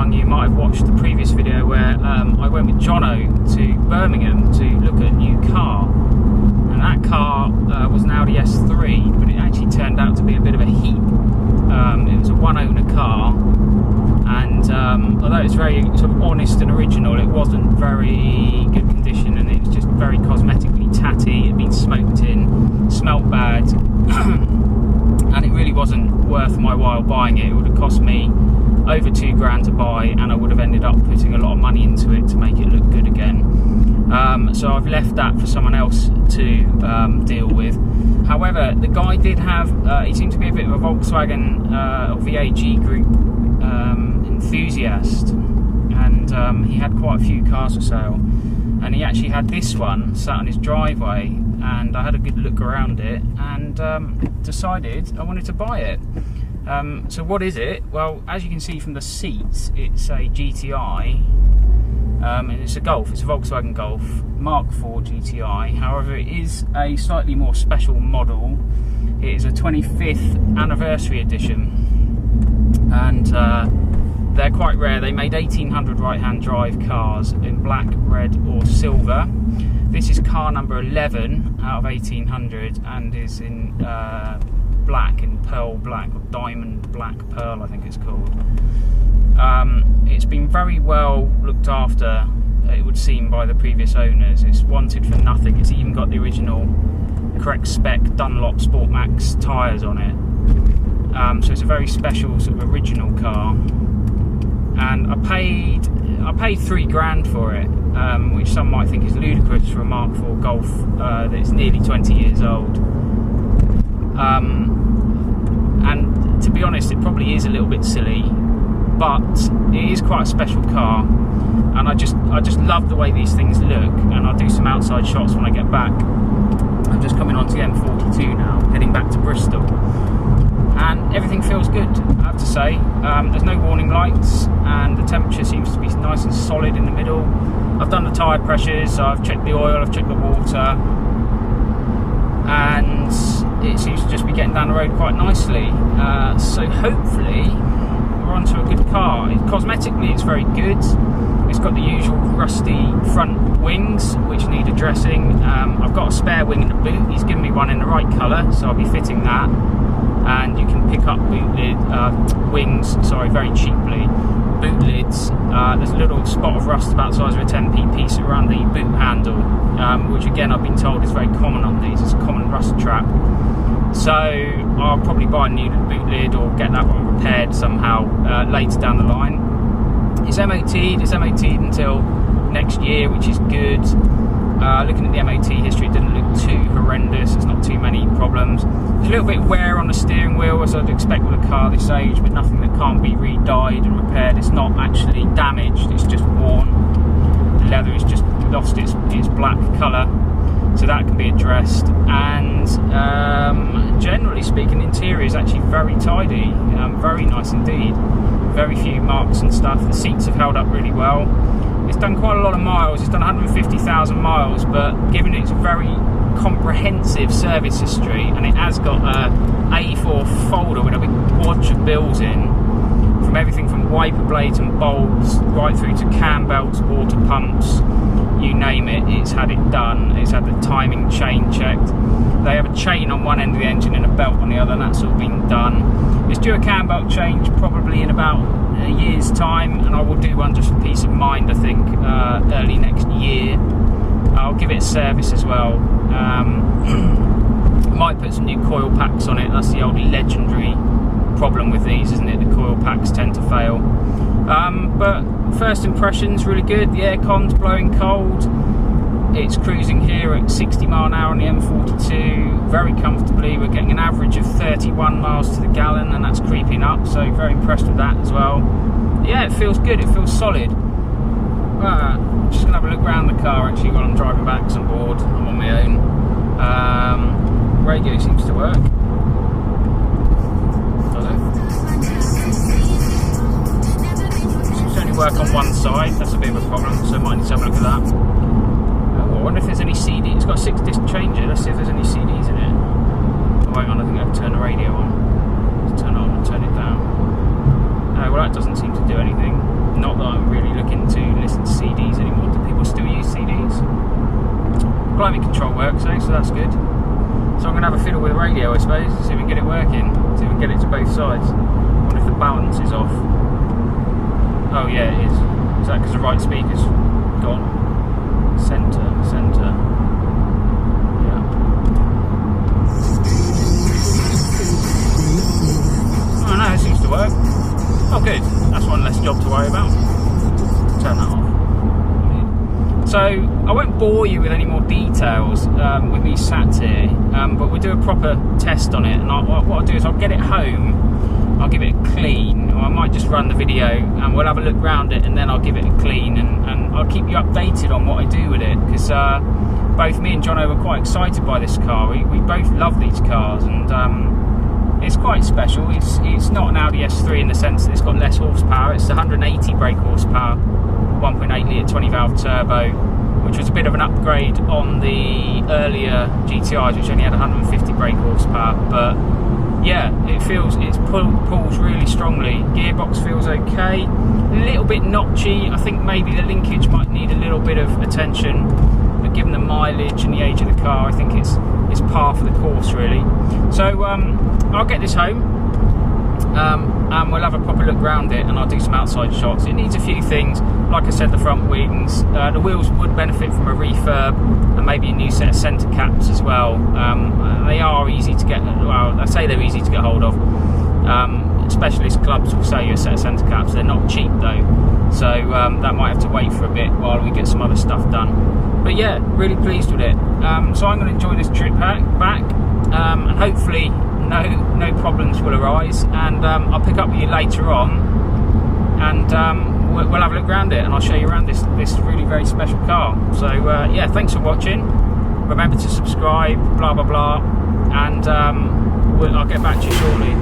among you might have watched the previous video where I went with Jono to Birmingham to look at a new car, and that car was an Audi S3, but it actually turned out to be a bit of a heap. It was a one-owner car, and although it's very sort of honest and original, it wasn't very good condition, and it was just very cosmetically tatty. It had been smoked in, smelt bad, and it really wasn't worth my while buying it. It would have cost me over £2,000 to buy, and I would have ended up putting a lot of money into it to make it look good again. So I've left that for someone else to deal with. However, the guy did have, he seemed to be a bit of a Volkswagen or VAG group enthusiast, and he had quite a few cars for sale, and he actually had this one sat on his driveway, and I had a good look around it and decided I wanted to buy it. So what is it? Well, as you can see from the seats, it's a GTI, and it's a Golf. It's a Volkswagen Golf Mark IV GTI. However, it is a slightly more special model. It is a 25th anniversary edition, and they're quite rare. They made 1800 right-hand drive cars in black, red or silver. This is car number 11 out of 1800 and is in black, in pearl black, or diamond black pearl I think it's called. It's been very well looked after, it would seem, by the previous owners. It's wanted for nothing. It's even got the original correct spec Dunlop Sportmax tyres on it. So it's a very special sort of original car, and I paid £3,000 for it, which some might think is ludicrous for a Mark IV Golf that's nearly 20 years old. And to be honest, it probably is a little bit silly, but it is quite a special car, and I just love the way these things look. And I'll do some outside shots when I get back. I'm just coming onto the M42 now, heading back to Bristol, and everything feels good, I have to say. There's no warning lights, and the temperature seems to be nice and solid in the middle. I've done the tyre pressures, so I've checked the oil, I've checked the water, and it seems to just be getting down the road quite nicely. So hopefully we're onto a good car. Cosmetically it's very good. It's got the usual rusty front wings which need addressing. I've got a spare wing in the boot. He's given me one in the right colour, so I'll be fitting that. And you can pick up wings very cheaply. Boot lids. There's a little spot of rust about the size of a 10p piece around the boot handle, which again I've been told is very common on these. It's a common rust trap. So I'll probably buy a new boot lid or get that one repaired somehow later down the line. It's MOT'd until next year, which is good. Looking at the MOT history, it didn't look too horrendous. There's not too many problems. There's a little bit of wear on the steering wheel, as I'd expect with a car this age, but nothing that can't be re-dyed and repaired. It's not actually damaged, it's just worn. The leather has just lost its black colour, so that can be addressed. And generally speaking, the interior is actually very tidy, very nice indeed. Very few marks and stuff. The seats have held up really well. It's done quite a lot of miles. It's done 150,000 miles, but given its very comprehensive service history, and it has got a A4 folder with a big wad of bills in, from everything from wiper blades and bulbs right through to cam belts, water pumps, you name it, it's had it done. It's had the timing chain checked. They have a chain on one end of the engine and a belt on the other, and that's all been done. It's due a cam belt change probably in about a year's time, and I will do one just for peace of mind, I think, early next year. I'll give it a service as well. Might put some new coil packs on it. That's the old legendary problem with these, isn't it? The coil packs tend to fail. But first impressions, really good. The aircon's blowing cold. It's cruising here at 60 mile an hour on the M42 very comfortably. We're getting an average of 31 miles to the gallon, and that's creeping up, so very impressed with that as well. Yeah, it feels good, it feels solid. I'm just going to have a look around the car actually while I'm driving back, because I'm bored, I'm on my own. Radio seems to work. Does it? Seems to only work on one side, that's a bit of a problem, so I might need to have a look at that. I wonder if there's any CD. It's got a 6-disc changer. Let's see if there's any CDs in it. Oh, hang on, I think I have to turn the radio on. Let's turn it on and turn it down. Well, that doesn't seem to do anything. Not that I'm really looking to listen to CDs anymore. Do people still use CDs? Climate control works, so that's good. So I'm going to have a fiddle with the radio, I suppose, see if we can get it working. See if we can get it to both sides. I wonder if the balance is off. Oh yeah, it is. Is that because the right speaker's gone? Centre. Yeah. Oh no, it seems to work. Oh good, that's one less job to worry about. Turn that off. So I won't bore you with any more details with me sat here, but we'll do a proper test on it, and what I'll do is I'll get it home, I'll give it a clean, or I might just run the video and we'll have a look round it and then I'll give it a clean, and I'll keep you updated on what I do with it, because both me and Jono were quite excited by this car. We both love these cars, and it's quite special. It's not an Audi S3 in the sense that it's got less horsepower. It's 180 brake horsepower, 1.8 litre 20 valve turbo, which was a bit of an upgrade on the earlier GTIs, which only had 150 brake horsepower. But yeah, it pulls really strongly. Gearbox feels okay, a little bit notchy. I think maybe the linkage might need a little bit of attention, but given the mileage and the age of the car, I think it's par for the course really. So I'll get this home, and we'll have a proper look around it, and I'll do some outside shots. It needs a few things, like I said, the front wings, the wheels would benefit from a refurb, and maybe a new set of centre caps as well. They are easy to get, well, I say they're easy to get hold of. Specialist clubs will sell you a set of centre caps. They're not cheap though, so that might have to wait for a bit while we get some other stuff done. But yeah, really pleased with it. So I'm going to enjoy this trip back, and hopefully no problems will arise, and I'll pick up with you later on, and we'll have a look around it, and I'll show you around this really very special car. So yeah, thanks for watching. Remember to subscribe, blah blah blah, and I'll get back to you shortly.